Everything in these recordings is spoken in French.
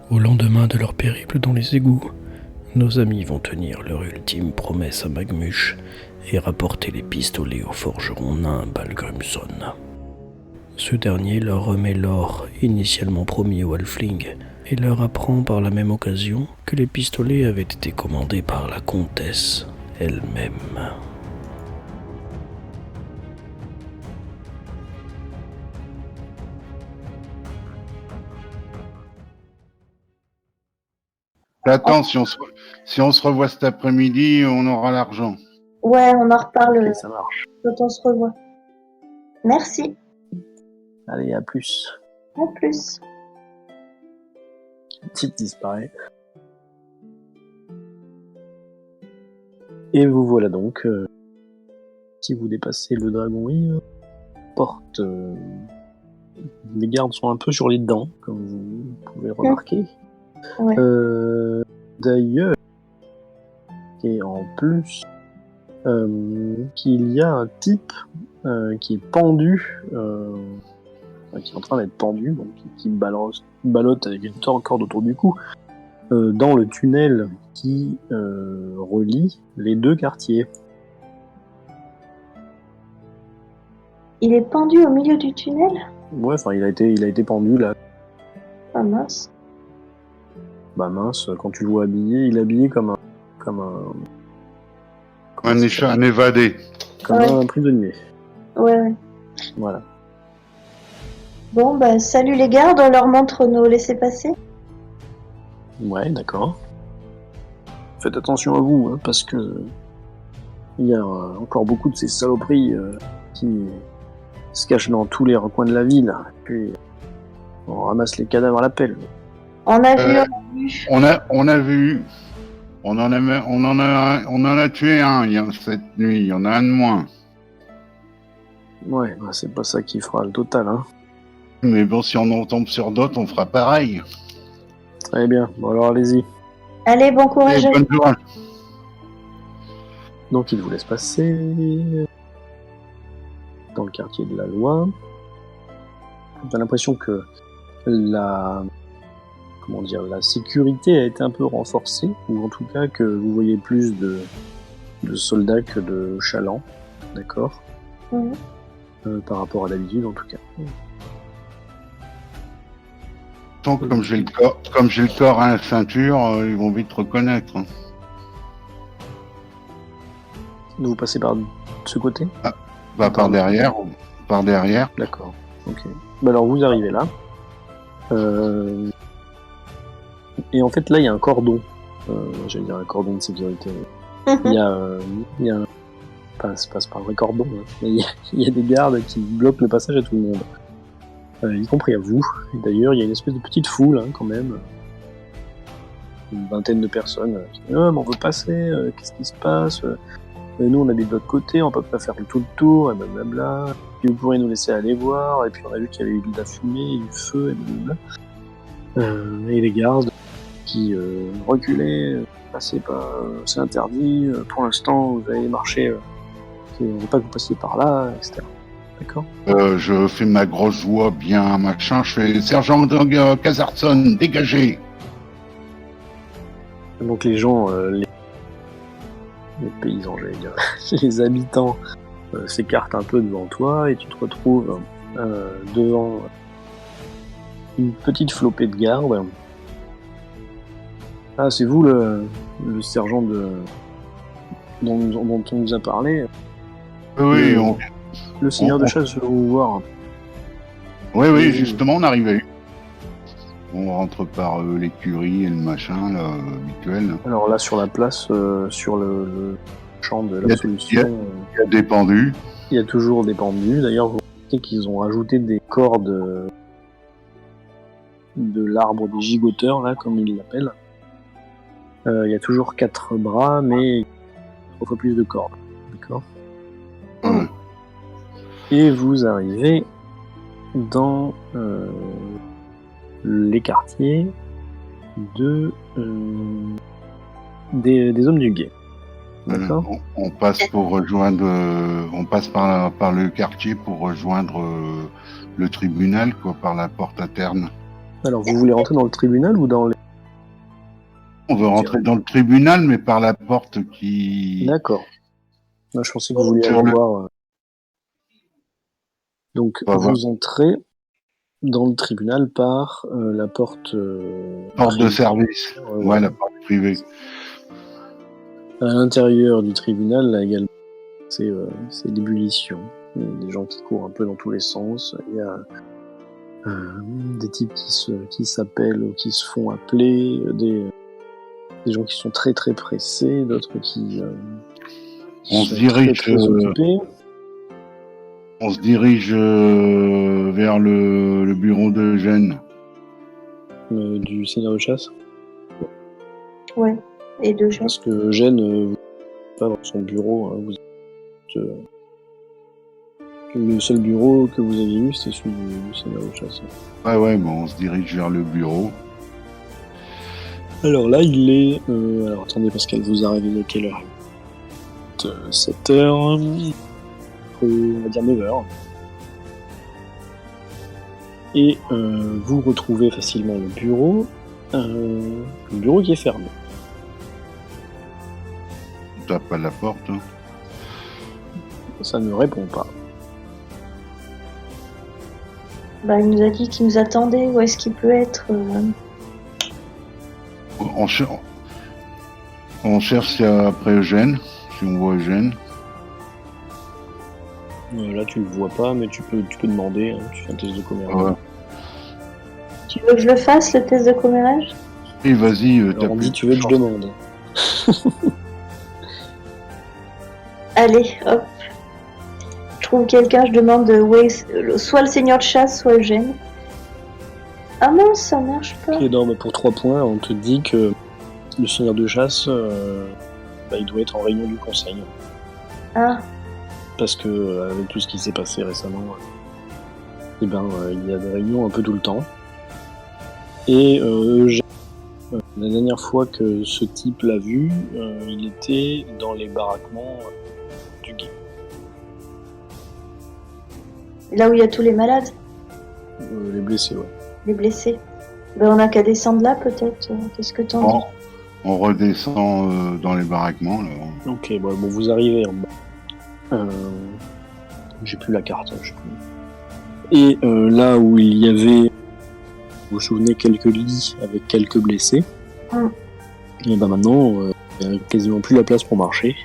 Au lendemain de leur périple dans les égouts, nos amis vont tenir leur ultime promesse à Magmush et rapporter les pistolets au forgeron nain Balgrimson. Ce dernier leur remet l'or initialement promis au halfling et leur apprend par la même occasion que les pistolets avaient été commandés par la comtesse elle-même. Attends, si on se revoit cet après-midi, on aura l'argent. Ouais, on en reparle Ok, ça marche. quand on se revoit. Merci. Allez, à plus. À plus. Petite disparaît. Et vous voilà donc. Si vous dépassez le dragon Rive, porte. Les gardes sont un peu sur les dents, comme vous pouvez remarquer. Ouais. D'ailleurs, et en plus, qu'il y a un type qui est pendu, qui est en train d'être pendu, donc qui ballotte avec une corde autour du cou, dans le tunnel qui relie les deux quartiers. Il est pendu au milieu du tunnel? Ouais, enfin, il a été pendu là. Ah mince. Bah mince, quand tu le vois habillé, il est habillé comme un Un évadé. comme Ouais. un prisonnier. Ouais. Voilà. Bon, bah, salut les gardes, on leur montre nos laissez-passer. Ouais, d'accord. Faites attention à vous, hein, parce que il y a encore beaucoup de ces saloperies qui se cachent dans tous les recoins de la ville. Puis on ramasse les cadavres à la pelle. On a vu. On a vu. On en a tué un cette nuit. Il y en a un de moins. Ouais, bah, c'est pas ça qui fera le total, hein. Mais bon, si on en tombe sur d'autres, on fera pareil. Très bien. Bon alors allez-y. Allez, bon courage. Et bonne journée. Donc il vous laisse passer dans le quartier de la Loi. J'ai l'impression que la sécurité a été un peu renforcée, ou en tout cas que vous voyez plus de soldats que de chalands, d'accord, par rapport à d'habitude en tout cas. Tant que comme j'ai le corps à la ceinture, ils vont vite reconnaître. Vous passez par ce côté ? Bah, par derrière. D'accord, ok. Bah alors vous arrivez là. Et en fait là il y a un cordon. J'allais dire un cordon de sécurité. Il y a un... c'est pas un vrai cordon, hein, mais il y a des gardes qui bloquent le passage à tout le monde. Y compris à vous. Et d'ailleurs il y a une espèce de petite foule hein, quand même. Une vingtaine de personnes qui disent « mais on veut passer, qu'est-ce qui se passe nous on habite de l'autre côté, on peut pas faire tout le tour, et blablabla. Puis vous pourrez nous laisser aller voir, et puis on a vu qu'il y avait eu de la fumée, du feu, et blablabla. Et les gardes qui reculaient, passez pas, c'est interdit, pour l'instant vous allez marcher, on veut pas que vous passiez par là, etc. D'accord ? Je fais ma grosse voix bien machin, je fais Sergent Casarson, dégagez. Donc les gens, les paysans, j'allais dire, les habitants s'écartent un peu devant toi et tu te retrouves devant une petite flopée de gardes. Ah, c'est vous le sergent dont on nous a parlé. Oui, Le seigneur de chasse veut vous voir. Oui, justement, on arrive. On rentre par l'écurie et le machin, là, habituel. Alors là, sur la place, sur le champ de l'absolution... Il y a des pendus. Il y a toujours des pendus. D'ailleurs, vous remarquez qu'ils ont ajouté des cordes de l'arbre des gigoteurs, là, comme ils l'appellent. Il y a toujours 4 bras, mais 3 fois plus de cordes. D'accord ? Et vous arrivez dans les quartiers des hommes du guet. D'accord. On passe pour rejoindre, on passe par le quartier pour rejoindre le tribunal, quoi, par la porte interne. Alors, vous voulez rentrer dans le tribunal ou dans les On veut rentrer dans le tribunal, mais par la porte qui... D'accord. Moi, je pensais que vous vouliez Sur aller le- voir. Donc, On va voir. vous entrez dans le tribunal par la porte. Porte de privée. service. Ouais, la porte privée. À l'intérieur du tribunal, là également, c'est l'ébullition. Il y a des gens qui courent un peu dans tous les sens. Il y a des types qui s'appellent ou qui se font appeler, des gens qui sont très très pressés, d'autres qui On sont se dirige, très occupés. On se dirige vers le bureau de Gênes. Du seigneur de chasse. Ouais. Et de gens. Parce que Eugène, vous n'êtes pas dans son bureau. Hein, vous êtes, le seul bureau que vous aviez eu, c'était celui du seigneur de chasse. Ouais, bon, on se dirige vers le bureau. Alors là, il est... alors attendez, Pascal, vous arrivez à quelle heure 7h... on va dire 9h. Et vous retrouvez facilement le bureau qui est fermé. On tape à la porte. Hein. Ça ne répond pas. Bah, il nous a dit qu'il nous attendait. Où est-ce qu'il peut être On cherche après Eugène, si on voit Eugène. Là, tu le vois pas, mais tu peux demander. Hein, tu fais un test de commérage. Ouais. Tu veux que je le fasse, le test de commérage? Et vas-y, Alors, on dit tu veux que je demande. Allez, hop. Je trouve quelqu'un, je demande soit le seigneur de chasse, soit Eugène. Ah non, ça marche pas. Et non, pour 3 points, on te dit que le seigneur de chasse, il doit être en réunion du conseil. Ah, Parce que avec tout ce qui s'est passé récemment, il y a des réunions un peu tout le temps. Et Eugène, la dernière fois que ce type l'a vu, il était dans les baraquements du guet. là où il y a tous les malades, Les blessés, ouais. les blessés. Ben, on a qu'à descendre là, peut-être. Qu'est-ce que t'en Bon, dis? on redescend dans les baraquements. Là. Ok, bon, vous arrivez en bas. J'ai plus la carte, je sais plus. Et là où il y avait, vous vous souvenez, quelques lits avec quelques blessés, et ben maintenant, il n'y a quasiment plus la place pour marcher.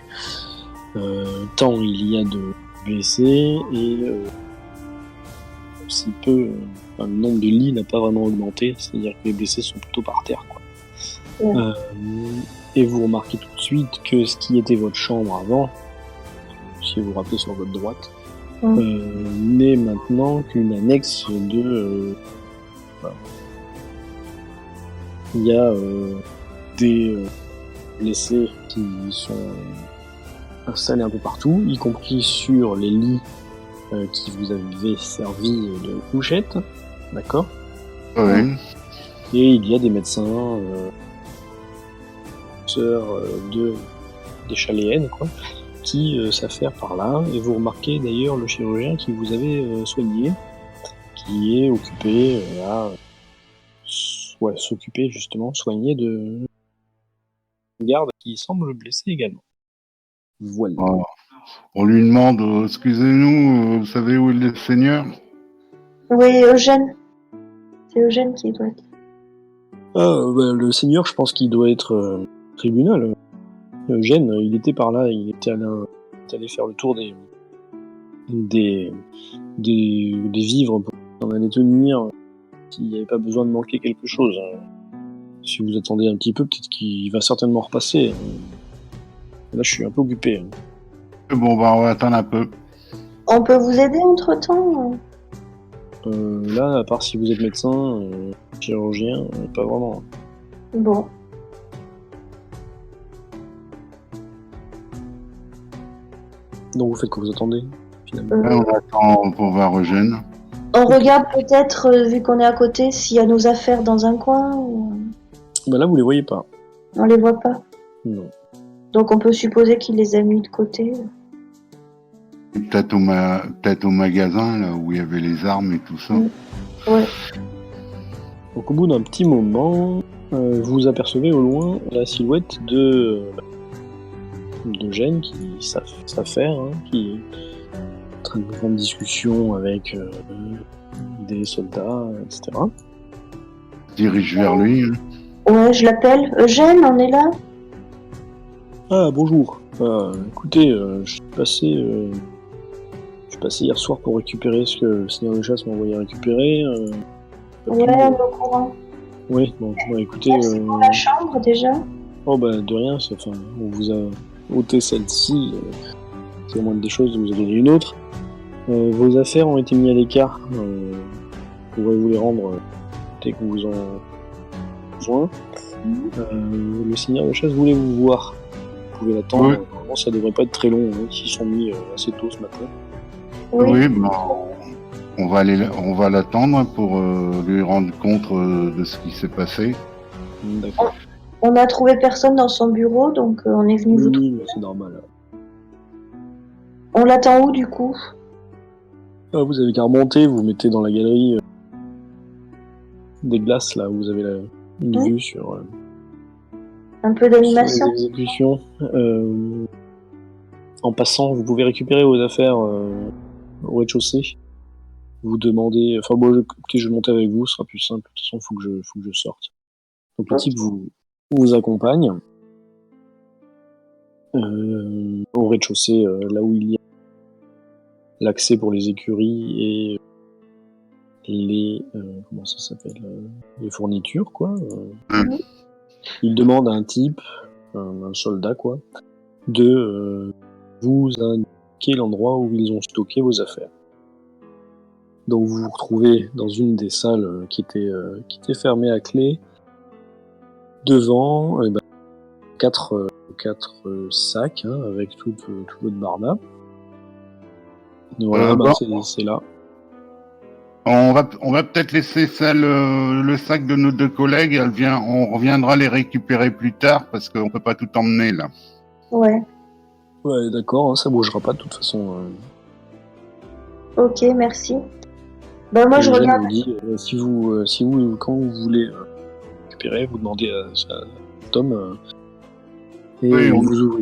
Tant il y a de blessés et si peu, le nombre de lits n'a pas vraiment augmenté, c'est-à-dire que les blessés sont plutôt par terre, quoi. Ouais. Et vous remarquez tout de suite que ce qui était votre chambre avant, si vous vous rappelez sur votre droite, n'est maintenant qu'une annexe de... il y a des blessés qui sont installés un peu partout, y compris sur les lits qui vous avaient servi de couchette, d'accord? Ouais. Et il y a des médecins, sœurs des chaléennes, quoi, qui s'affairent par là. Et vous remarquez d'ailleurs le chirurgien qui vous avait soigné, qui est occupé à s'occuper justement, soigner de garde qui semble blessé également. Voilà. Oh. On lui demande, excusez-nous, vous savez où est le Seigneur? Oui, Eugène. C'est Eugène qui doit être. Le seigneur, je pense qu'il doit être tribunal. Eugène, il était par là, il était allé faire le tour des vivres pour en aller tenir s'il n'y avait pas besoin de manquer quelque chose. Si vous attendez un petit peu, peut-être qu'il va certainement repasser. Là, je suis un peu occupé. Bon, bah, on va attendre un peu. On peut vous aider entre-temps? Là, à part si vous êtes médecin, chirurgien, pas vraiment. Bon. Donc vous faites quoi? Vous attendez, finalement? Là, on attend pour voir Eugène. On regarde peut-être, vu qu'on est à côté, s'il y a nos affaires dans un coin. Bah là, vous les voyez pas. On les voit pas. Non. Donc on peut supposer qu'il les a mis de côté. Peut-être au magasin, là, où il y avait les armes et tout ça. Ouais. Donc au bout d'un petit moment, vous apercevez au loin la silhouette de Gênes qui savent faire, hein, qui est en train de prendre discussion avec des soldats, etc. Dirige vers lui. Hein. Ouais, je l'appelle. Eugène, on est là? Ah, bonjour. Écoutez, je suis passé hier soir pour récupérer ce que le Seigneur de Chasse m'a envoyé récupérer. Ouais, on est au courant. Oui, bon, écoutez... Merci pour la chambre, déjà. Oh, de rien, on vous a ôté celle-ci. C'est au moins des choses, vous avez donné une autre. Vos affaires ont été mises à l'écart. Vous pourrez vous les rendre dès que vous en avez besoin. Le Seigneur de Chasse voulait vous voir. Vous pouvez l'attendre. Oui. Normalement, ça devrait pas être très long. Hein. Ils s'y sont mis assez tôt ce matin. Oui, on va l'attendre pour lui rendre compte de ce qui s'est passé. D'accord. On a trouvé personne dans son bureau, donc on est venu vous trouver. Oui, c'est normal. On l'attend où, du coup? Vous avez qu'à remonter, vous mettez dans la galerie des glaces, là, où vous avez une vue sur Un peu les d'animation. exécutions. En passant, vous pouvez récupérer vos affaires au rez-de-chaussée. Vous demandez... Enfin, écoutez, je vais monter avec vous, ce sera plus simple. De toute façon, faut que je sorte. Donc, le type vous accompagne au rez-de-chaussée, là où il y a l'accès pour les écuries et les... comment ça s'appelle les fournitures, quoi. Il demande à un type, un soldat, quoi, de vous indiquer l'endroit où ils ont stocké vos affaires. Donc vous vous retrouvez dans une des salles qui était fermée à clé. Devant, quatre sacs hein, avec tout votre barda. Et voilà, c'est là. On va peut-être laisser ça le sac de nos deux collègues. On reviendra les récupérer plus tard parce qu'on peut pas tout emmener là. Ouais. Ouais, d'accord, hein, ça bougera pas de toute façon. Ok, merci. Moi, je Eugène regarde. vous dit, si vous, quand vous voulez récupérer, vous demandez à cet homme et Oui, il vous ouvre.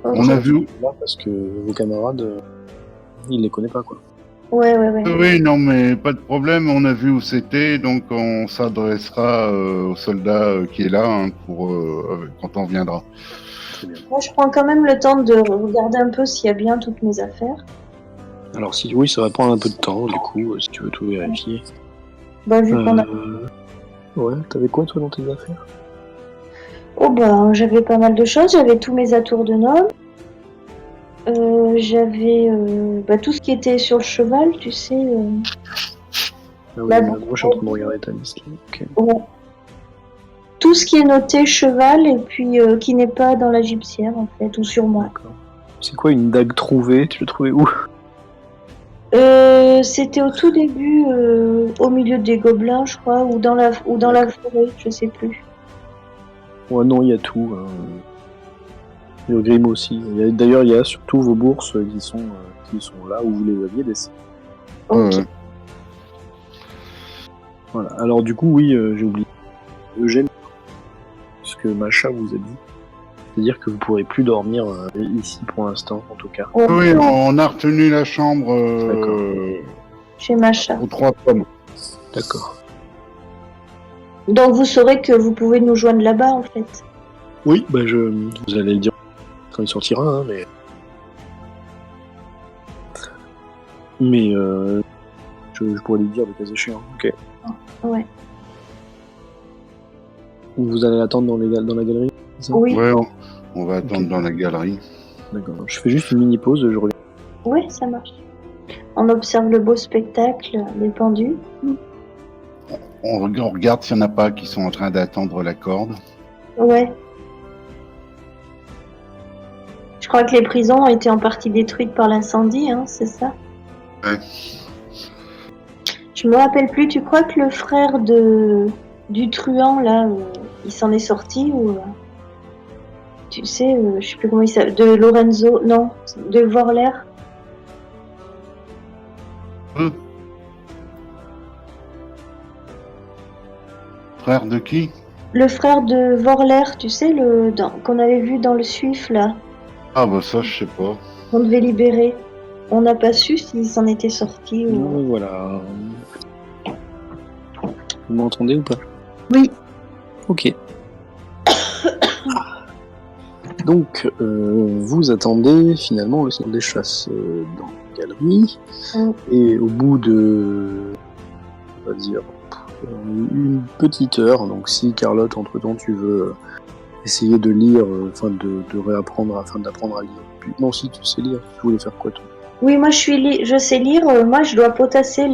On a vu. Là, parce que vos camarades, il les connaît pas, quoi. Ouais. Oui, non, mais pas de problème. On a vu où c'était, donc on s'adressera au soldat qui est là hein, pour quand on viendra. Très bien. Moi, je prends quand même le temps de regarder un peu s'il y a bien toutes mes affaires. Alors oui, ça va prendre un peu de temps, du coup, si tu veux tout vérifier. Vu qu'on a... Ouais, t'avais quoi, toi, dans tes affaires? J'avais pas mal de choses. J'avais tous mes atours de nobles. J'avais tout ce qui était sur le cheval, tu sais. Ah oui, Bah, moi, je suis en train de regarder ta liste. Ok. Ouais. Tout ce qui est noté cheval et puis qui n'est pas dans la gypsière, en fait, ou sur moi. D'accord. C'est quoi une dague trouvée? Tu l'as trouvée où? C'était au tout début, au milieu des gobelins, je crois, ou dans la forêt, je sais plus. Ouais, non, il y a tout. Hein. Il y a Grimm aussi. D'ailleurs, il y a surtout vos bourses qui sont là où vous les aviez laissées. Ok. Voilà. Alors du coup, oui, j'ai oublié. Eugène, ce que Macha vous a dit. C'est-à-dire que vous pourrez plus dormir ici pour l'instant, en tout cas. Oui, on a retenu la chambre Chez Macha. aux 3 pommes. D'accord. Donc vous saurez que vous pouvez nous joindre là-bas, en fait. Oui, vous allez le dire quand il sortira, hein, mais je pourrais lui dire le cas échéant. Ok. Ouais. Vous allez attendre dans la galerie, c'est ça? Oui. Ouais, on va attendre dans la galerie. D'accord. Je fais juste une mini pause, je reviens. Oui, ça marche. On observe le beau spectacle des pendus. On regarde s'il n'y en a pas qui sont en train d'attendre la corde. Ouais. Je crois que les prisons ont été en partie détruites par l'incendie, hein, c'est ça? Ouais. Je me rappelle plus, tu crois que le frère du truand, là, il s'en est sorti ou... Tu sais, je sais plus comment il s'appelle, de Lorenzo, non, de Vorler. Frère de qui? Le frère de Vorler, tu sais, qu'on avait vu dans le Suif, là, Ah bah ça, je sais pas. qu'on devait libérer. On n'a pas su s'il s'en était sorti ou... Voilà. Vous m'entendez ou pas? Oui. Ok. Donc, vous attendez finalement le centre des chasses dans la galerie, et au bout de, on va dire, une petite heure, donc si Carlotte, entre-temps, tu veux essayer de lire, de réapprendre, afin d'apprendre à lire. Puis, non, si tu sais lire, tu voulais faire quoi, toi? Oui, moi je sais lire. Moi, je dois potasser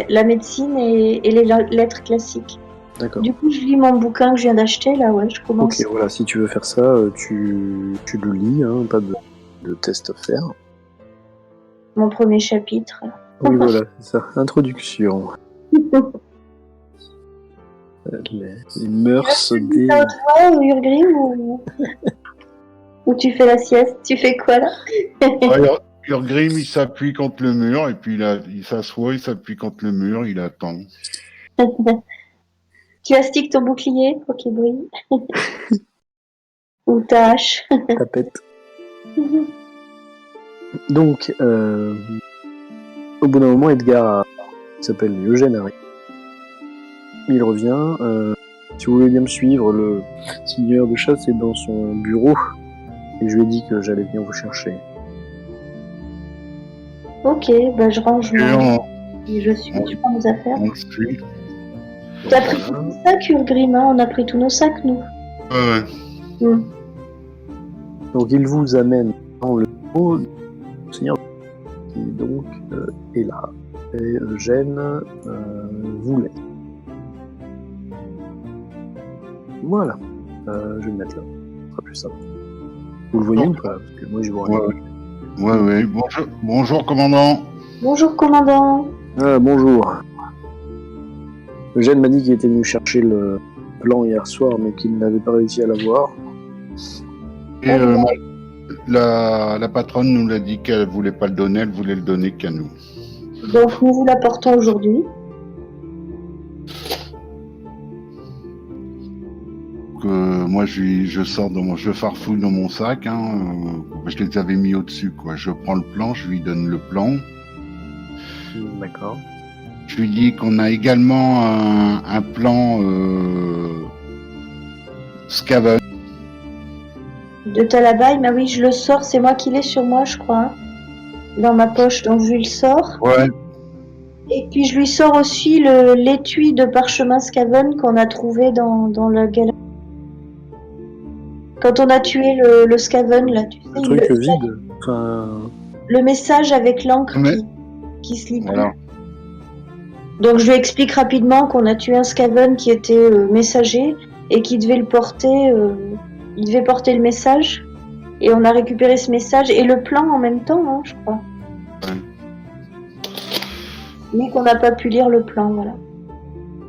la médecine et les lettres classiques. D'accord. Du coup, je lis mon bouquin que je viens d'acheter, là, ouais, je commence. Ok, voilà, si tu veux faire ça, tu le lis, hein, pas de test à faire. Mon premier chapitre. Oui, voilà, c'est ça. Introduction. Les mœurs des... Toi, Urgrim, ou tu fais la sieste? Tu fais quoi, là? Urgrim, il s'appuie contre le mur, et puis il s'assoit, il s'appuie contre le mur, il attend. Tu astiques ton bouclier pour qu'il brille. Ou ta hache. Tapette. Donc, au bout d'un moment, Edgar, qui s'appelle Eugène, arrive. Il revient. Si vous voulez bien me suivre, le seigneur de chasse est dans son bureau, et je lui ai dit que j'allais venir vous chercher. Ok, bah je range je prends mes affaires. On le suit. T'as pris tous nos sacs, Urgrim, hein? On a pris tous nos sacs, nous. Ouais. Donc il vous amène dans le bureau du seigneur qui donc est là. Et Eugène vous laisse. Voilà. Je vais le mettre là. Ce sera plus simple. Vous le voyez ou pas? Parce que moi je vois rien. Ouais. Bonjour, commandant. Bonjour, commandant. Bonjour. Eugène m'a dit qu'il était venu chercher le plan hier soir, mais qu'il n'avait pas réussi à l'avoir. Et la patronne nous l'a dit qu'elle voulait pas le donner, elle voulait le donner qu'à nous. Donc nous vous l'apportons aujourd'hui. Moi je farfouille dans mon sac, je les avais mis au-dessus, quoi. Je prends le plan, je lui donne le plan. D'accord. Je lui dis qu'on a également un plan Scaven. De Talabaï, bah oui, je le sors, c'est moi qui l'ai sur moi, je crois, hein, dans ma poche, donc je lui le sors. Ouais. Et puis je lui sors aussi l'étui de parchemin Scaven qu'on a trouvé dans la galerie. Quand on a tué le Scaven, là, tu sais. Le truc vide. Enfin... Le message avec l'encre qui se lit plus. Voilà. Donc je lui explique rapidement qu'on a tué un Scaven qui était messager et qui devait le porter. Il devait porter le message. Et on a récupéré ce message et le plan en même temps, hein, je crois. Ouais. Mais qu'on n'a pas pu lire le plan, voilà.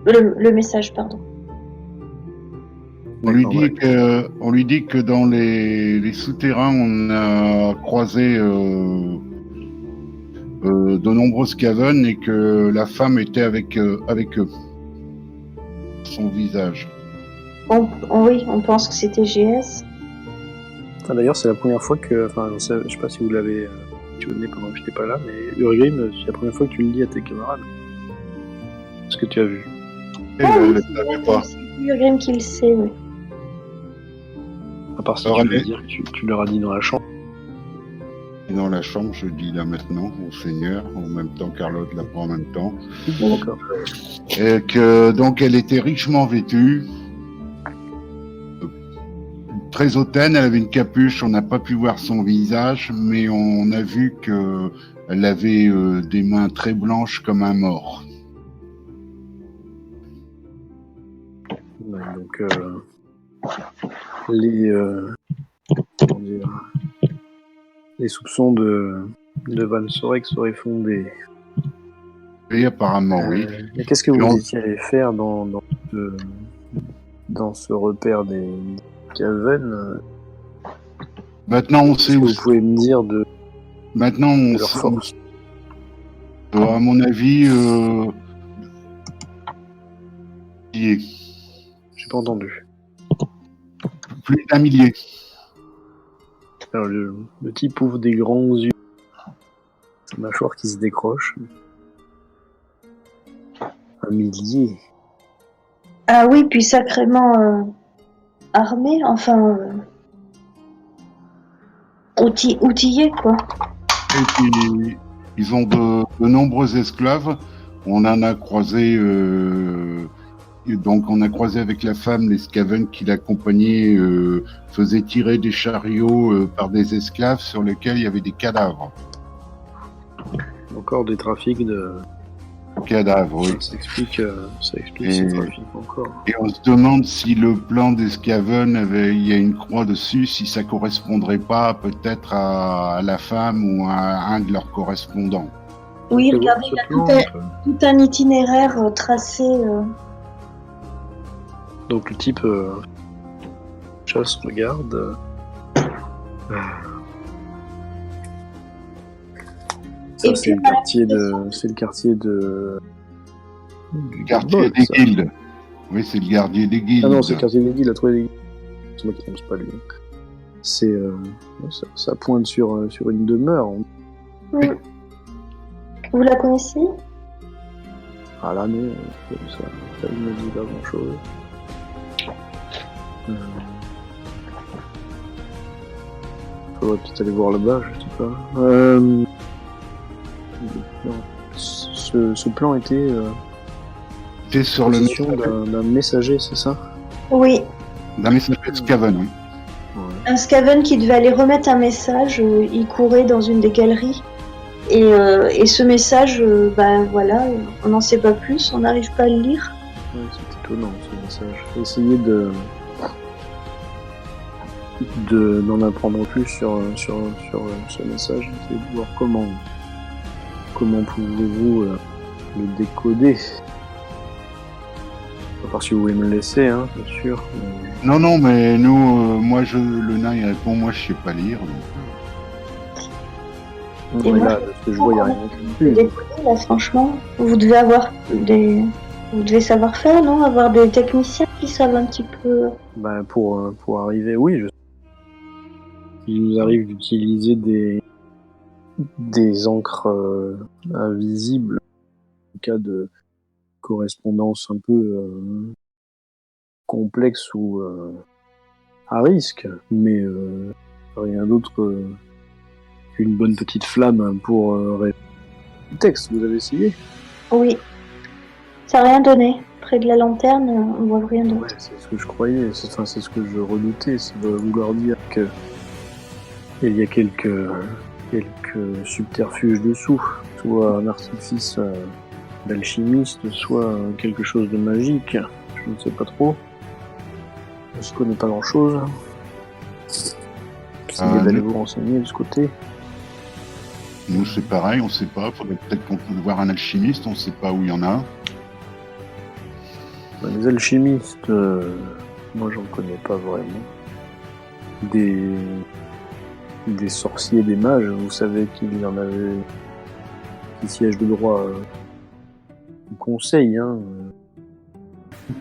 Le message, pardon. On lui dit que dans les souterrains, on a croisé de nombreux Scaven et que la femme était avec eux. Son visage. Oui, on pense que c'était GS. D'ailleurs, c'est la première fois que... Enfin, je sais pas si vous l'avez... tu venais pendant que j'étais pas là, mais Urgrim, c'est la première fois que tu le dis à tes camarades. Ce que tu as vu. Elle ne savait pas. C'est Urgrim qui le sait, oui. À part si tu veux dire que tu leur as dit dans la chambre. Dans la chambre, je dis là maintenant au Seigneur, en même temps Carlotte l'apprend en même temps. D'accord. Et que donc elle était richement vêtue, très hautaine, elle avait une capuche, on n'a pas pu voir son visage, mais on a vu que elle avait des mains très blanches comme un mort. Ouais, donc les soupçons de Van Sorek seraient fondés. Et apparemment, oui. Mais qu'est-ce que vous étiez allé faire dans ce repère des Caven? Maintenant, on sait où. Vous pouvez me dire de. Maintenant, on leur force. À mon avis, J'ai pas entendu. Plus d'un millier. Alors, le type ouvre des grands yeux, sa mâchoire qui se décroche. 1 millier. Ah oui, puis sacrément armé, enfin outillé, quoi. Et puis, ils ont de nombreux esclaves. On en a croisé, donc on a croisé avec la femme les Skaven qui l'accompagnaient, faisaient tirer des chariots par des esclaves sur lesquels il y avait des cadavres. Encore des trafics de... Cadavres, oui. Ça explique ces trafics encore. Et on se demande si le plan des Skaven il y a une croix dessus, si ça correspondrait pas peut-être à la femme ou à un de leurs correspondants. Oui, C'est regardez, bon, il y a tout un itinéraire tracé. Donc le type chasse, regarde. Ça, Et c'est puis, le quartier de... Le quartier des guildes. Oui, c'est le quartier des guildes. Ah non, c'est le quartier des guildes, la trouvé des guildes. C'est moi qui ne pense pas lui. C'est... ça pointe sur une demeure. Oui. Vous la connaissez? Ah là, non, ça ne me dit pas grand-chose. Faudrait peut-être aller voir là-bas, je sais pas. Non. Ce plan était C'est sur le possession d'un messager, c'est ça? Oui. D'un messager de Skaven, oui. Ouais. Un Skaven qui devait aller remettre un message, il courait dans une des galeries. Et ce message, ben voilà, on n'en sait pas plus, on n'arrive pas à le lire. Ouais, c'est étonnant ce message. Essayez d'en apprendre plus sur ce message. Essayez de voir comment pouvez-vous le décoder. À part si vous voulez me le laisser, hein, bien sûr. Mais... Non, mais nous, le nain il répond, moi je sais pas lire. Et Ouais, moi, là, de ce que je vois, il n'y a rien qui Décoder, là, franchement, vous devez avoir vous devez savoir faire, non? Avoir des techniciens qui savent un petit peu. Ben, pour arriver, oui. Il nous arrive d'utiliser des encres invisibles en cas de correspondance un peu complexe ou à risque, mais rien d'autre qu'une bonne petite flamme pour le texte. Vous avez essayé? Oui. Ça n'a rien donné. Près de la lanterne, on voit rien d'autre. Ouais, c'est ce que je croyais. C'est ce que je redoutais. Ça veut vouloir dire que il y a quelques subterfuges dessous, soit un artifice d'alchimiste, soit quelque chose de magique. Je ne sais pas trop. Je ne connais pas grand-chose. Essayez d'aller vous renseigner de ce côté. Nous c'est pareil, on sait pas. Faudrait peut-être qu'on peut voir un alchimiste, on sait pas où il y en a. Les alchimistes, moi j'en connais pas vraiment. Des sorciers, des mages, vous savez qu'il y en avait qui siègent de droit au conseil, hein.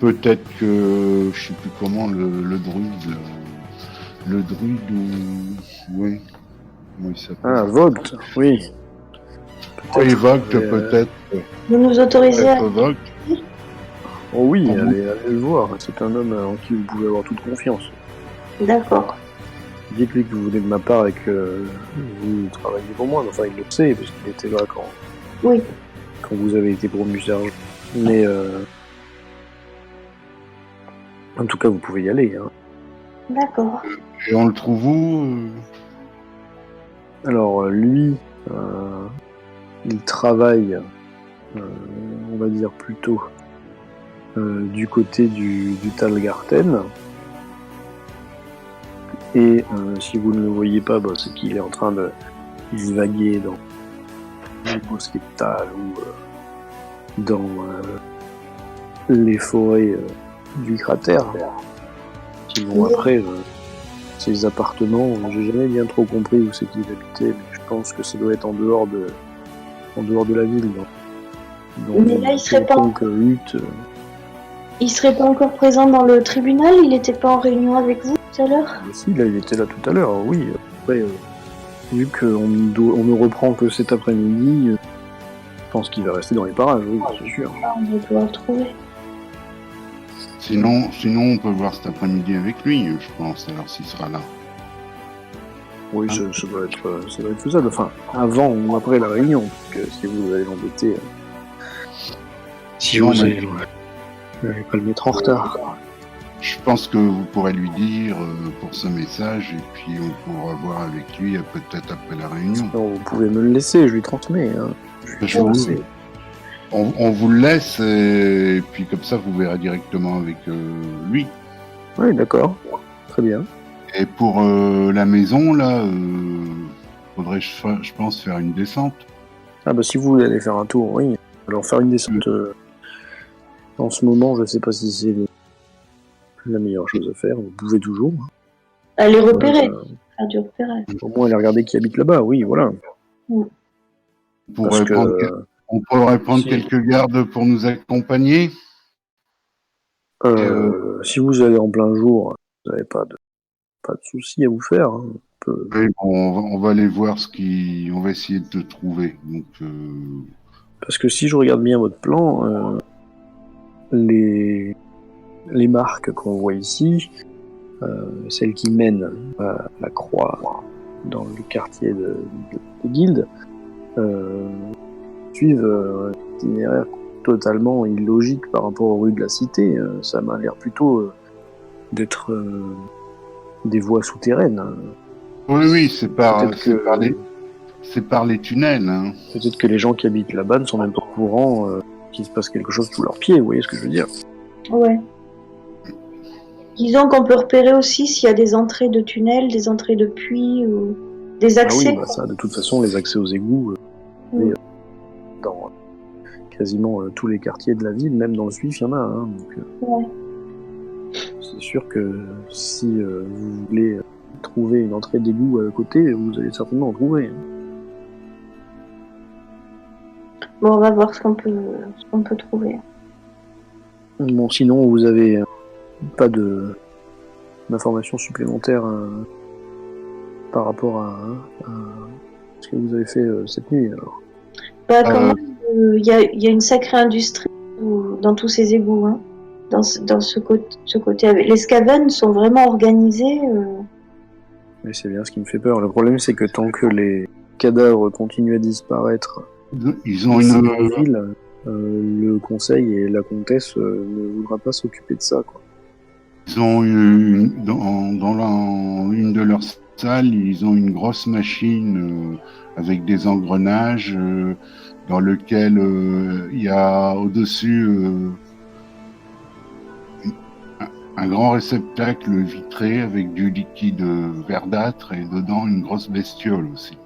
Peut-être que, je sais plus comment, le druide, ou... Oui. Comment il s'appelle? Ah, Vogt, oui. Oui, Vogt, peut-être. Vous nous autorisez à... Vogt. Oh oui, allez le voir. C'est un homme en qui vous pouvez avoir toute confiance. D'accord. Dites-lui que vous venez de ma part et que vous travaillez pour moi. Enfin, il le sait, parce qu'il était là Oui. quand vous avez été promu sergent. Mais en tout cas, vous pouvez y aller. Hein. D'accord. Et on le trouve où Alors, lui, il travaille, on va dire plutôt, du côté du Talgarten. Et si vous ne le voyez pas, bah, c'est qu'il est en train de divaguer dans les bosquets de Tal ou dans les forêts du cratère. Sinon après, ses appartements, j'ai jamais bien trop compris où c'est qu'il habitait, mais je pense que ça doit être en dehors de la ville. Dans Mais là, il serait pas... hutte. Il serait pas encore présent dans le tribunal? Il était pas en réunion avec vous tout à l'heure? Si, là, il était là tout à l'heure, oui. Après, vu qu'on ne reprend que cet après-midi, je pense qu'il va rester dans les parages, oui, c'est sûr. On va pouvoir le trouver. Sinon, on peut voir cet après-midi avec lui, je pense, alors s'il sera là. Oui, ça doit être faisable. Enfin, avant ou après la réunion, parce que si vous allez l'embêter... Si Non, vous mais- allez pas le mettre en retard. Je pense que vous pourrez lui dire pour ce message, et puis on pourra voir avec lui peut-être après la réunion. Sinon, vous pouvez me le laisser, je lui transmets. Hein. Je vous- on vous le laisse, et puis comme ça, vous verrez directement avec lui. Oui, d'accord. Très bien. Et pour la maison, là, faudrait, je pense, faire une descente. Ah bah si vous voulez aller faire un tour, oui. Alors faire une descente en ce moment, je sais pas si c'est la meilleure chose à faire. Vous pouvez toujours. Aller repérer, Euh, faire du repérage. au moins aller regarder qui habite là-bas, oui, voilà. On Parce pourrait que on pourrait prendre si- quelques gardes pour nous accompagner. si vous allez en plein jour, vous n'avez pas de soucis à vous faire. Hein. Oui, bon, on va aller voir on va essayer de te trouver. Donc, Parce que si je regarde bien votre plan, les marques qu'on voit ici, celles qui mènent à la croix dans le quartier des guildes, suivent un itinéraire totalement illogique par rapport aux rues de la cité. Ça m'a l'air plutôt d'être des voies souterraines. oui, c'est par Peut-être les tunnels. Hein. Peut-être que les gens qui habitent là-bas ne sont même pas au courant qu'il se passe quelque chose sous leurs pieds, vous voyez ce que je veux dire? Ouais. Disons qu'on peut repérer aussi s'il y a des entrées de tunnels, des entrées de puits ou des Ah accès. oui, bah ça, de toute façon, les accès aux égouts, dans quasiment tous les quartiers de la ville, même dans le Suif, il y en a. Hein, donc, Ouais. c'est sûr que si vous voulez trouver une entrée d'égout à côté, vous allez certainement en trouver. Hein. Bon, on va voir ce qu'on peut trouver. Bon, sinon, vous avez pas d'informations supplémentaires par rapport à ce que vous avez fait cette nuit, alors. Bah, quand même, il y a une sacrée industrie dans tous ces égouts. Hein. Dans ce côté. Les Skaven sont vraiment organisés. Mais c'est bien ce qui me fait peur. Le problème, c'est que tant que les cadavres continuent à disparaître Ils ont dans une. la ville, le conseil et la comtesse ne voudra pas s'occuper de ça, quoi. Ils ont dans une de leurs salles, ils ont une grosse machine avec des engrenages dans lequel il y a au-dessus un grand réceptacle vitré avec du liquide verdâtre et dedans une grosse bestiole aussi.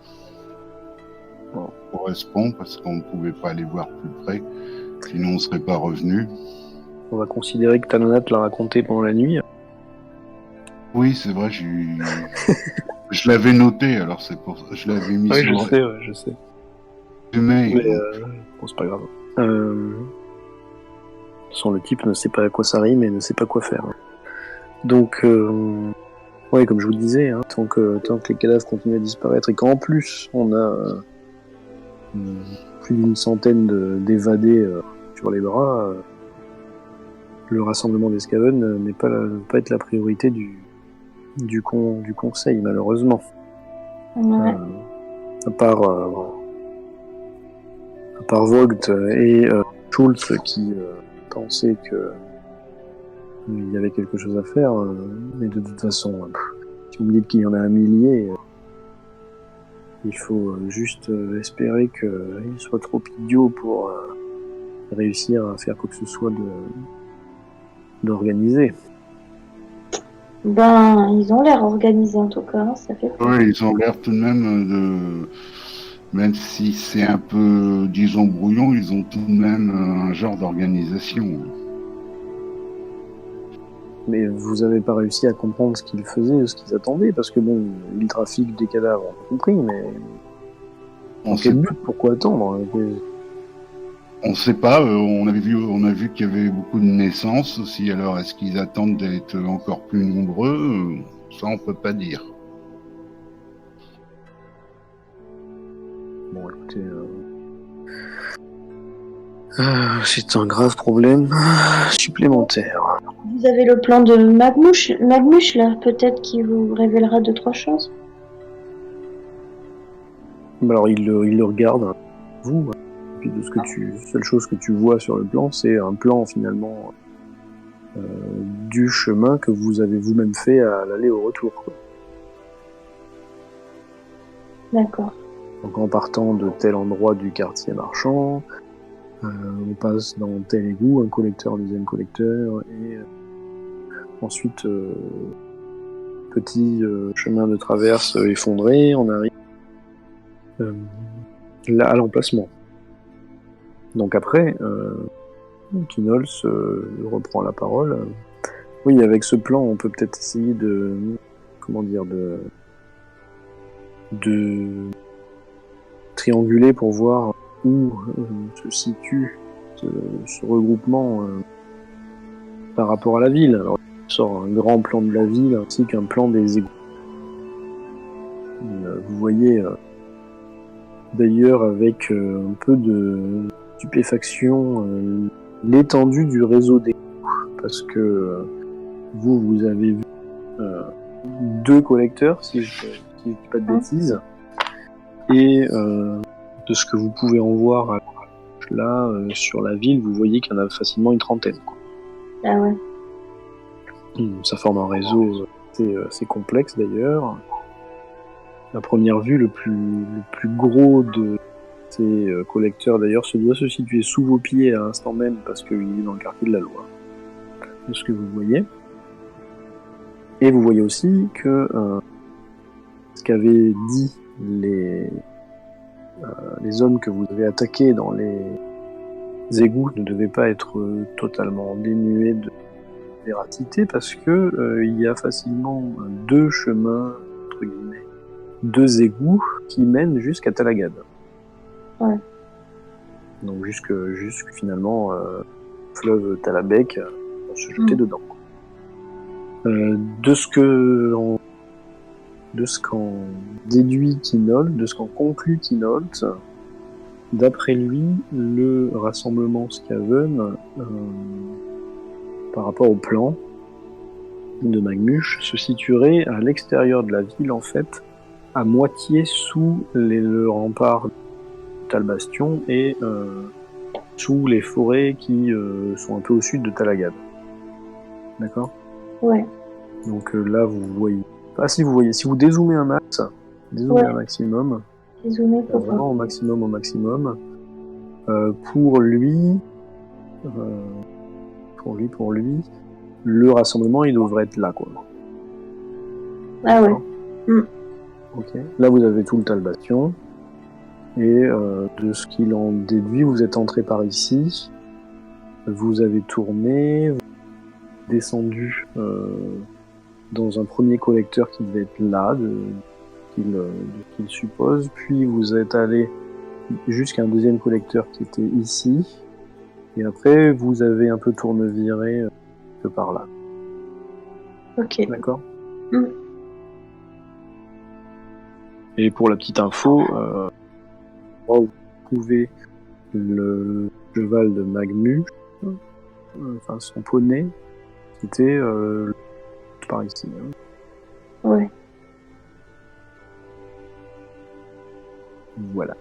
Ça correspond parce qu'on ne pouvait pas aller voir plus près, sinon on ne serait pas revenu. On va considérer que Tanonat l'a raconté pendant la nuit. Oui, c'est vrai, je l'avais noté, alors c'est pour ça, je l'avais mis sur le je sais. résumé. Mais bon, c'est pas grave. De toute façon, le type ne sait pas à quoi ça rime et ne sait pas quoi faire. Donc, ouais, comme je vous le disais, hein, tant que les cadavres continuent à disparaître et qu'en plus on a plus d'une centaine d'évadés sur les bras, le rassemblement des Skaven n'est pas être la priorité du conseil, malheureusement. Ouais. À part Vogt et Schultz qui pensaient que il y avait quelque chose à faire, mais de toute façon, si vous me dites qu'il y en a un millier, il faut juste espérer qu'ils soient trop idiots pour réussir à faire quoi que ce soit d'organisé. Ben, ils ont l'air organisés en tout cas, hein, ça fait peur. Oui, ils ont l'air tout de même même si c'est un peu, disons, brouillon, ils ont tout de même un genre d'organisation. Mais vous avez pas réussi à comprendre ce qu'ils faisaient, ce qu'ils attendaient, parce que bon, le trafic des cadavres, on a compris, mais On en sait quel but, pourquoi attendre? On ne sait pas, on a vu qu'il y avait beaucoup de naissances aussi, alors est-ce qu'ils attendent d'être encore plus nombreux? Ça, on peut pas dire. Bon, écoutez, c'est un grave problème supplémentaire. Vous avez le plan de Magmush là, peut-être qui vous révélera 2-3 choses. Alors il le regarde, vous, et puis seule chose que tu vois sur le plan, c'est un plan finalement du chemin que vous avez vous-même fait à l'aller au retour, quoi. D'accord. Donc en partant de tel endroit du quartier marchand, on passe dans tel égout, un collecteur, un deuxième collecteur, et ensuite petit chemin de traverse effondré, on arrive là à l'emplacement. Donc après, Kinols reprend la parole. Oui, avec ce plan, on peut peut-être essayer de trianguler pour voir où se situe ce regroupement par rapport à la ville. Alors, il sort un grand plan de la ville ainsi qu'un plan des égouts. Vous voyez d'ailleurs avec un peu de stupéfaction l'étendue du réseau d'égouts, parce que vous avez vu 2 collecteurs, si je dis pas de bêtises, et de ce que vous pouvez en voir là sur la ville, vous voyez qu'il y en a facilement une trentaine, quoi. Ah ouais. Ça forme un réseau assez complexe d'ailleurs. À première vue, le plus gros de ces collecteurs d'ailleurs doit se situer sous vos pieds à l'instant même, parce qu'il est dans le quartier de la Loi, de ce que vous voyez. Et vous voyez aussi que ce qu'avaient dit les hommes que vous avez attaqués dans les égouts ne devait pas être totalement dénué de véracité, parce que il y a facilement 2 chemins, entre guillemets, 2 égouts qui mènent jusqu'à Talagad. Ouais. Donc jusque finalement fleuve Talabek, pour se jeter dedans. De ce qu'en déduit Kinolt, de ce qu'en conclut Kinolt, d'après lui, le rassemblement Skaven, par rapport au plan de Magmush, se situerait à l'extérieur de la ville, en fait, à moitié sous le rempart de Talbastion et sous les forêts qui sont un peu au sud de Talagad. D'accord ? Ouais. Donc là, vous voyez. Ah, si vous voyez, si vous dézoomez un max, un maximum, Dézoomez pour vraiment au maximum, pour lui, le rassemblement, il devrait être là, quoi. Ah ouais. Ok. Là, vous avez tout le Talbastion, et de ce qu'il en déduit, vous êtes entré par ici, vous avez tourné, vous avez descendu dans un premier collecteur qui devait être là, qu'il suppose, puis vous êtes allé jusqu'à un deuxième collecteur qui était ici, et après vous avez un peu tourneviré que par là. Ok. D'accord. Et pour la petite info, vous trouvez le cheval de Magmush, enfin son poney, c'était par ici. Hein. Ouais. Voilà.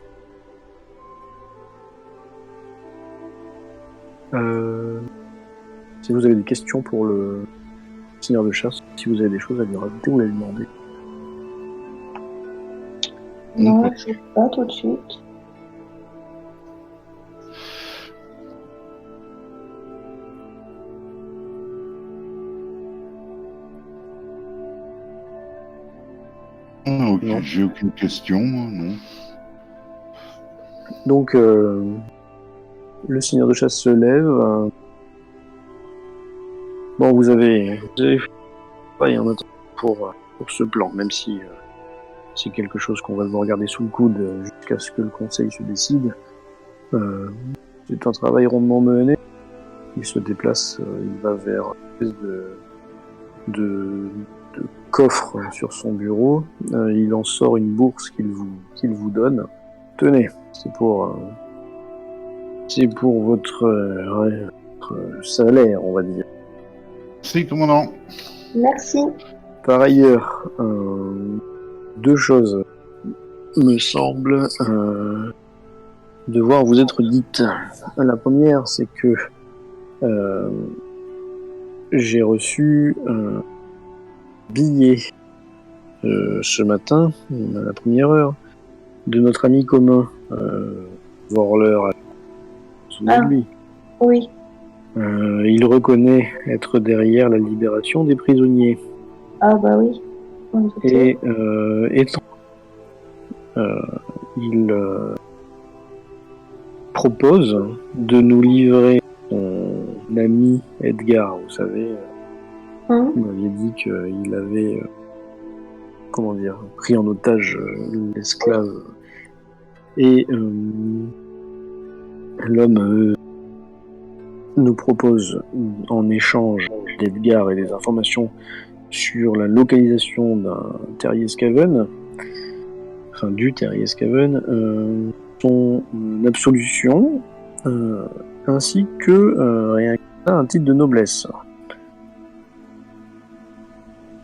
Si vous avez des questions pour le seigneur de chasse, si vous avez des choses à lui rajouter ou à lui demander. Non, je sais pas tout de suite. Ok, Non. j'ai aucune question, moi, non. Donc, le seigneur de chasse se lève. Bon, vous avez travaillé en attendant pour ce plan, même si c'est quelque chose qu'on va devoir garder sous le coude jusqu'à ce que le conseil se décide. C'est un travail rondement mené. Il se déplace, il va vers une espèce de coffre sur son bureau. Il en sort une bourse qu'il vous donne. Tenez, c'est pour votre salaire, on va dire. Si, commandant. Merci. Par ailleurs, deux choses me semblent devoir vous être dites. La première, c'est que j'ai reçu un billet ce matin, à la première heure, de notre ami commun, Vorler. Vous vous souvenez de lui? Oui. Il reconnaît être derrière la libération des prisonniers. Ah bah oui. Et étant, il propose de nous livrer son ami Edgar. Vous savez, vous m'aviez dit qu'il avait, pris en otage l'esclave. Et l'homme nous propose, en échange d'Edgar et des informations sur la localisation d'un terrier Skaven, enfin du terrier Skaven, son absolution, ainsi que rien que ça, un titre de noblesse.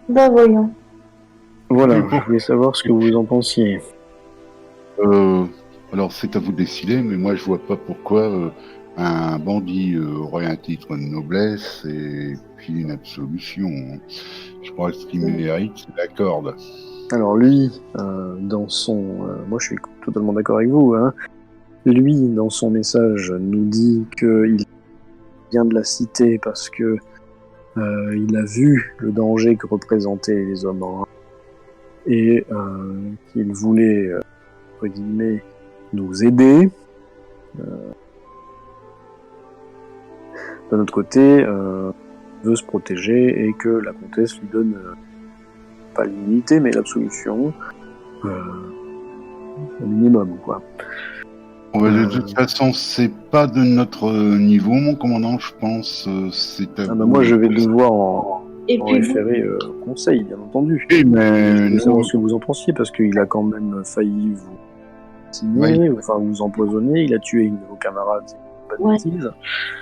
Bah voyons. Voilà, Oui, bon. je voulais savoir ce que vous en pensiez. Alors, c'est à vous de décider, mais moi, je vois pas pourquoi un bandit aurait un titre de noblesse et puis une absolution. Je crois que ce qu'il mérite, c'est la corde. Alors lui, dans son... moi je suis totalement d'accord avec vous, hein. Lui, dans son message, nous dit qu'il vient de la cité parce que il a vu le danger que représentaient les hommes en et qu'il voulait, entre guillemets, nous aider. D'un autre côté, veut se protéger et que la comtesse lui donne pas l'immunité mais l'absolution au minimum, quoi. De toute façon, c'est pas de notre niveau, mon commandant, je pense. C'est à vous. Moi, je vais devoir en Et puis référer au conseil, bien entendu. Oui, mais Je voulais nous, savoir ce que vous en pensiez, parce qu'il a quand même failli vous signer, enfin vous empoisonner, il a tué une de vos camarades, c'est pas de Ouais. bêtises.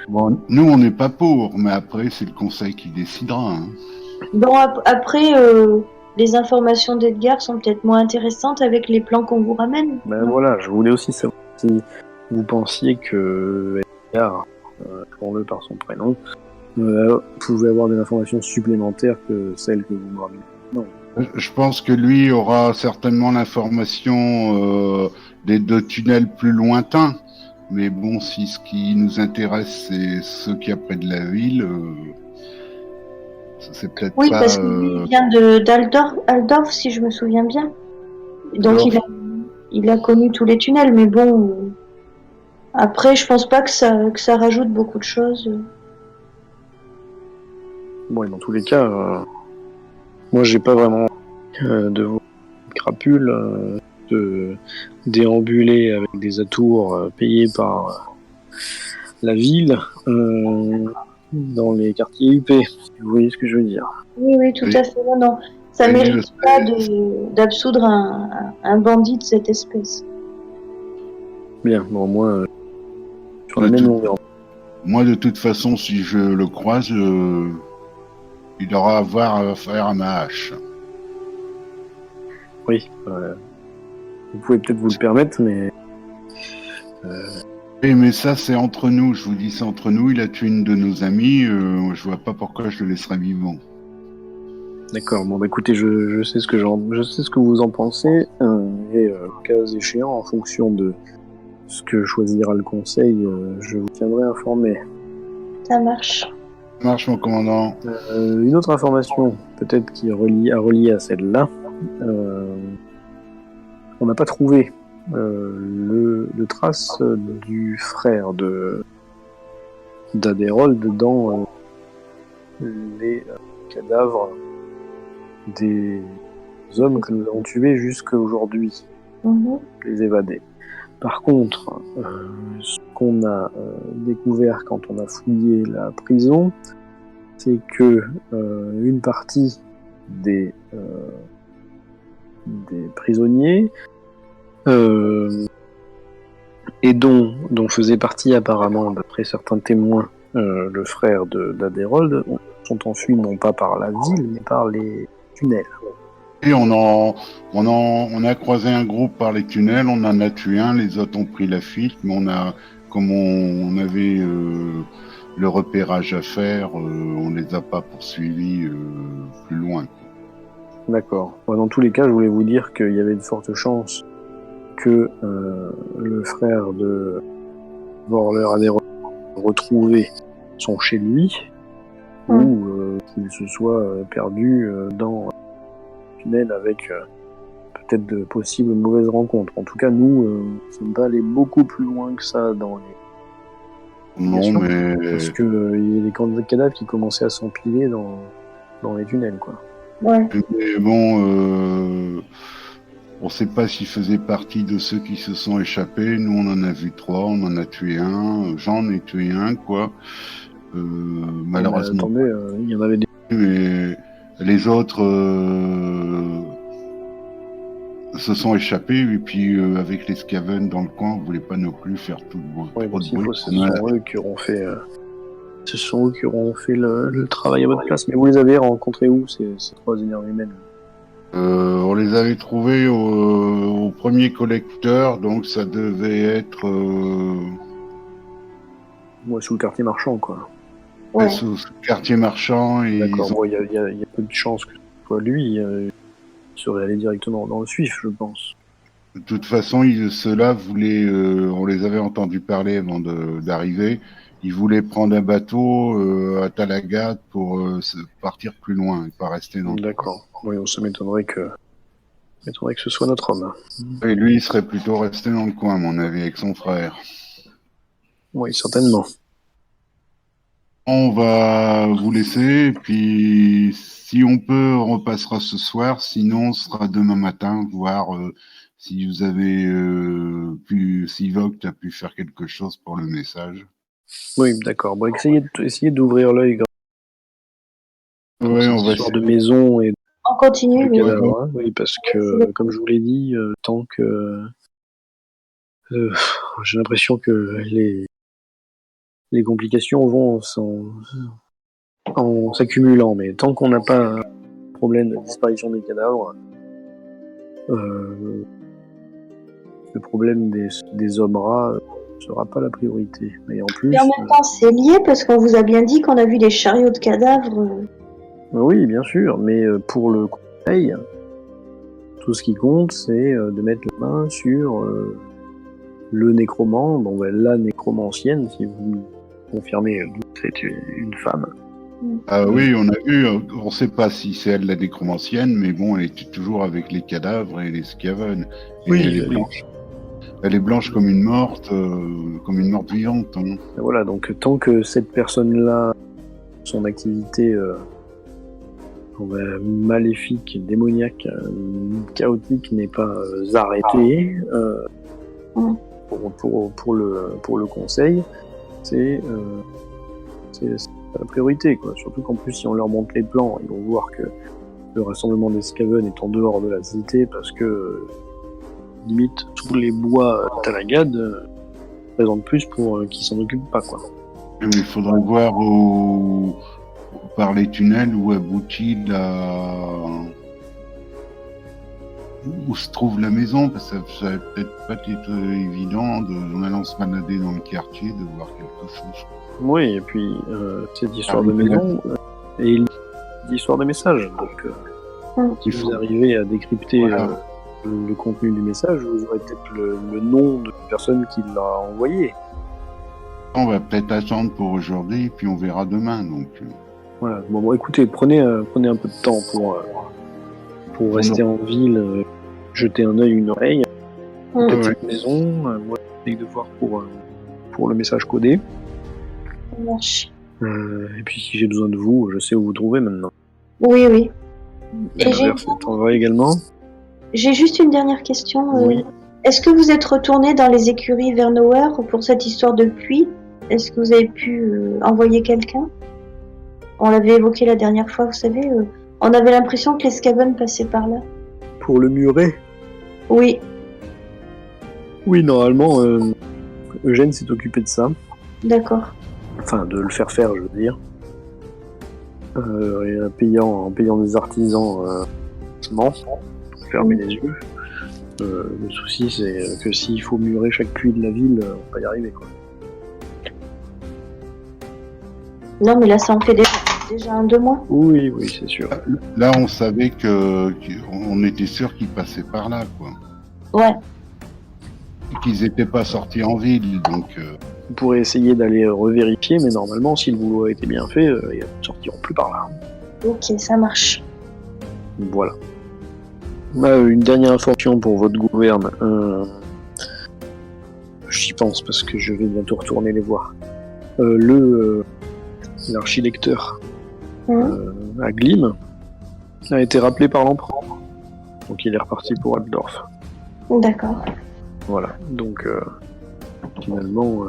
bon, nous, on n'est pas pour, mais après, c'est le conseil qui décidera. Hein. bon, après, les informations d'Edgar sont peut-être moins intéressantes avec les plans qu'on vous ramène. Ben non voilà, je voulais aussi savoir si vous pensiez que Edgar, appelons-le par son prénom, pouvait avoir des informations supplémentaires que celles que vous me ramenez. Non. Je pense que lui aura certainement l'information des deux tunnels plus lointains. Mais bon, si ce qui nous intéresse, c'est ceux qui y a près de la ville, c'est peut-être Oui, pas... parce que lui, il vient d'Aldorf, si je me souviens bien. Donc Aldorf. il a connu tous les tunnels, mais bon... après, je pense pas que ça rajoute beaucoup de choses. Bon, et dans tous les cas, moi j'ai pas vraiment de vos crapules de déambuler avec des atours payés par la ville dans les quartiers UP. Vous voyez ce que je veux dire? Oui, tout Oui. à fait. Non. Ça Oui, mérite je pas d'absoudre un bandit de cette espèce. Bien, bon, moi, sur la De même tout- longueur. Moi, de toute façon, si je le croise, il aura à voir à faire à ma hache. Oui, vous pouvez peut-être vous le permettre, mais Oui, mais ça, c'est entre nous. Je vous dis, c'est entre nous. Il a tué une de nos amies. Je vois pas pourquoi je le laisserais vivant. d'accord. Bon, bah écoutez, je sais ce que vous en pensez, et cas échéant, en fonction de ce que choisira le conseil, je vous tiendrai informé. Ça marche. Ça marche, mon commandant. Une autre information, peut-être qui est reliée à celle-là, on n'a pas trouvé de traces du frère d'Aderold dans les cadavres des hommes que nous avons tués jusqu'à aujourd'hui, les évadés. Par contre, ce qu'on a découvert quand on a fouillé la prison, c'est que une partie des prisonniers et dont faisait partie apparemment, d'après certains témoins, le frère d'Adérold, sont enfuis non pas par la ville, mais par les tunnels. Et on a croisé un groupe par les tunnels, on en a tué un, les autres ont pris la fuite, mais comme on avait le repérage à faire, on les a pas poursuivis plus loin. D'accord. Dans tous les cas, je voulais vous dire qu'il y avait de fortes chances que le frère de Vorler Adérold retrouvé son chez lui, ou qu'il se soit perdu dans le tunnel avec peut-être de possibles mauvaises rencontres. En tout cas, nous ne sommes pas allés beaucoup plus loin que ça dans les... Non, mais... Parce que il y a des cadavres qui commençaient à s'empiler dans les tunnels, quoi. Ouais. Mais bon, on sait pas s'il faisait partie de ceux qui se sont échappés. Nous, on en a vu 3, on en a tué un. J'en ai tué un, quoi. Malheureusement. Attendez, il y en avait des... Mais les autres se sont échappés, et puis avec les Skaven dans le coin, on voulait pas non plus faire tout le bruit. Oui, ce sont eux qui auront fait... Ce sont eux qui auront fait le travail à votre place. Mais vous les avez rencontrés où, ces 3 énergumènes? On les avait trouvés au premier collecteur, donc ça devait être Sous le quartier marchand, quoi. Ouais. sous le quartier marchand. Et d'accord, il y a peu de chances que ce soit lui. Il serait allé directement dans le Suif, je pense. De toute façon, ceux-là voulaient, on les avait entendus parler avant d'arriver. Ils voulaient prendre un bateau à Talagat pour partir plus loin et pas rester dans le... D'accord. Oui, ça m'étonnerait que ce soit notre homme. Et lui, il serait plutôt resté dans le coin, à mon avis, avec son frère. Oui, certainement. On va vous laisser, et puis si on peut, on repassera ce soir. Sinon, ce sera demain matin, voir si vous avez si Vogt a pu faire quelque chose pour le message. Oui, d'accord. Bon, essayez d'ouvrir l'œil. Oui, on va essayer de maison et On continue, oui. cadavre, hein. Oui, parce que, comme je vous l'ai dit, tant que... j'ai l'impression que les complications vont en s'accumulant, mais tant qu'on n'a pas un problème de disparition des cadavres, le problème des hommes rats ne sera pas la priorité. Et en plus... Mais en même temps, c'est lié parce qu'on vous a bien dit qu'on a vu des chariots de cadavres. Oui, bien sûr, mais pour le conseil, tout ce qui compte, c'est de mettre la main sur le nécromant, donc la nécromancienne, si vous confirmez que c'est une femme. Ah oui, on a vu, on ne sait pas si c'est elle la nécromancienne, mais bon, elle était toujours avec les cadavres et les Skaven. Et Oui, elle est blanche. Elle est blanche comme une morte vivante. Hein. Et voilà, donc tant que cette personne-là, son activité maléfique, démoniaque, chaotique n'est pas arrêtée, pour le conseil, c'est la priorité, quoi. Surtout qu'en plus, si on leur montre les plans, ils vont voir que le rassemblement des Skaven est en dehors de la cité parce que limite tous les bois Talagad présentent plus pour qu'ils s'en occupent pas, quoi. Mais il faudra voir par les tunnels où aboutit où se trouve la maison, parce que ça va peut-être pas être évident en allant se balader dans le quartier de voir quelque chose. Oui, et puis cette histoire de maison et l'histoire de message. Donc, si vous arrivez à décrypter le contenu du message, vous aurez peut-être le nom de la personne qui l'a envoyé. On va peut-être attendre pour aujourd'hui, puis on verra demain. Donc. Voilà. Bon, écoutez, prenez un peu de temps pour rester en ville, jeter un œil, une oreille, peut-être cette maison. Moi, j'essaie de voir pour le message codé. Ça marche. Et puis si j'ai besoin de vous, je sais où vous trouver maintenant. Oui, oui. Et l'inverse est en vrai également. J'ai juste une dernière question. Oui. Est-ce que vous êtes retourné dans les écuries vers Nowhere pour cette histoire de puits? Est-ce que vous avez pu envoyer quelqu'un? On l'avait évoqué la dernière fois, vous savez. On avait l'impression que les Skaven passaient par là. Pour le muret? Oui. Oui, normalement, Eugène s'est occupé de ça. D'accord. Enfin, de le faire faire, je veux dire. Et en payant des artisans pour fermer les yeux. Le souci, c'est que s'il faut murer chaque puits de la ville, on va y arriver, quoi. Non, mais là, ça en fait déjà un 2 mois. Oui, c'est sûr. Là, on savait qu'on était sûr qu'ils passaient par là, quoi. Ouais. Et qu'ils n'étaient pas sortis en ville, donc... Vous pourrez essayer d'aller revérifier, mais normalement, si le boulot a été bien fait, ils ne sortiront plus par là. Ok, ça marche. Voilà. Une dernière information pour votre gouverne. J'y pense parce que je vais bientôt retourner les voir. L'archilecteur à Glim a été rappelé par l'empereur. Donc il est reparti pour Altdorf. D'accord. Voilà. Donc finalement,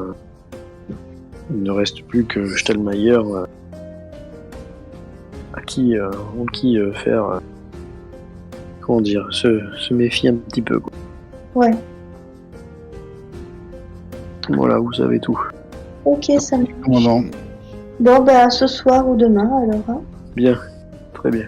il ne reste plus que Stellmayer en qui faire... comment dire, se méfier un petit peu, quoi. Ouais. Voilà, vous savez tout. Ok, ça marche. Commandant. Bon, bah, ce soir ou demain, alors. Hein. Bien, très bien.